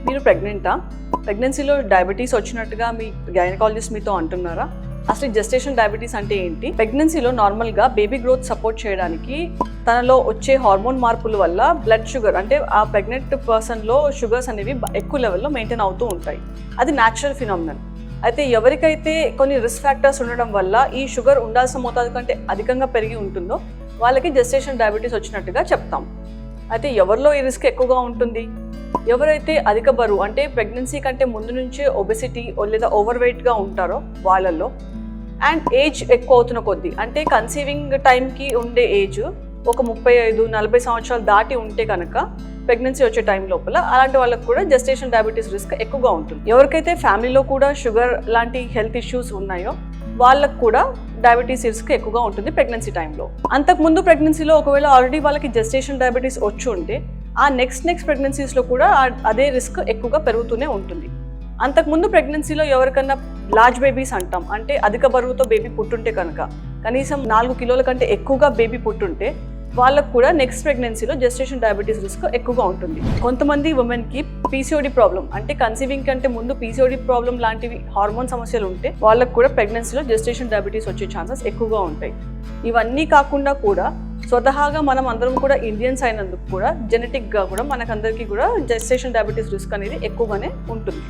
మీరు ప్రెగ్నెంటా? ప్రెగ్నెన్సీలో డయాబెటీస్ వచ్చినట్టుగా మీ గైనకాలజిస్ట్ మీతో అంటున్నారా? అసలు జెస్టేషన్ డయాబెటీస్ అంటే ఏంటి? ప్రెగ్నెన్సీలో నార్మల్గా బేబీ గ్రోత్ సపోర్ట్ చేయడానికి తనలో వచ్చే హార్మోన్ మార్పుల వల్ల బ్లడ్ షుగర్ అంటే ఆ ప్రెగ్నెంట్ పర్సన్లో షుగర్స్ అనేవి ఎక్కువ లెవెల్లో మెయింటైన్ అవుతూ ఉంటాయి. అది న్యాచురల్ ఫినామినన్. అయితే ఎవరికైతే కొన్ని రిస్క్ ఫ్యాక్టర్స్ ఉండడం వల్ల ఈ షుగర్ ఉండాల్సిన మోతాదు కంటే అధికంగా పెరిగి ఉంటుందో వాళ్ళకి జెస్టేషన్ డయాబెటీస్ వచ్చినట్టుగా చెప్తాం. అయితే ఎవరిలో ఈ రిస్క్ ఎక్కువగా ఉంటుంది? ఎవరైతే అధిక బరువు అంటే ప్రెగ్నెన్సీ కంటే ముందు నుంచే ఒబెసిటీ లేదా ఓవర్ వెయిట్గా ఉంటారో వాళ్ళల్లో, అండ్ ఏజ్ ఎక్కువ అవుతున్న కొద్దీ అంటే కన్సీవింగ్ టైంకి ఉండే ఏజ్ ఒక 35-40 సంవత్సరాలు దాటి ఉంటే కనుక ప్రెగ్నెన్సీ వచ్చే టైం లోపల అలాంటి వాళ్ళకు కూడా జెస్టేషన్ డయాబెటీస్ రిస్క్ ఎక్కువగా ఉంటుంది. ఎవరికైతే ఫ్యామిలీలో కూడా షుగర్ లాంటి హెల్త్ ఇష్యూస్ ఉన్నాయో వాళ్ళకు కూడా డయాబెటీస్ రిస్క్ ఎక్కువగా ఉంటుంది ప్రెగ్నెన్సీ టైంలో. అంతకుముందు ప్రెగ్నెన్సీలో ఒకవేళ ఆల్రెడీ వాళ్ళకి జెస్టేషన్ డయాబెటీస్ వచ్చి ఉంటే ఆ నెక్స్ట్ ప్రెగ్నెన్సీస్లో కూడా అదే రిస్క్ ఎక్కువగా పెరుగుతూనే ఉంటుంది. అంతకుముందు ప్రెగ్నెన్సీలో ఎవరికన్నా లార్జ్ బేబీస్ అంటాం, అంటే అధిక బరువుతో బేబీ పుట్టుంటే కనుక కనీసం 4 కిలోల కంటే ఎక్కువగా బేబీ పుట్టుంటే వాళ్ళకు కూడా నెక్స్ట్ ప్రెగ్నెన్సీలో జెస్టేషన్ డయాబెటీస్ రిస్క్ ఎక్కువగా ఉంటుంది. కొంతమంది ఉమెన్కి పీసీఓడి ప్రాబ్లం అంటే కన్సీవింగ్ కంటే ముందు పీసీఓడి ప్రాబ్లం లాంటివి హార్మోన్ సమస్యలు ఉంటే వాళ్ళకు కూడా ప్రెగ్నెన్సీలో జెస్టేషన్ డయాబెటీస్ వచ్చే ఛాన్సెస్ ఎక్కువగా ఉంటాయి. ఇవన్నీ కాకుండా కూడా స్వతహాగా మనం అందరం కూడా ఇండియన్స్ అయినందుకు కూడా జెనెటిక్గా కూడా మనకందరికీ కూడా జెస్టేషన్ డయాబెటీస్ రిస్క్ అనేది ఎక్కువగానే ఉంటుంది.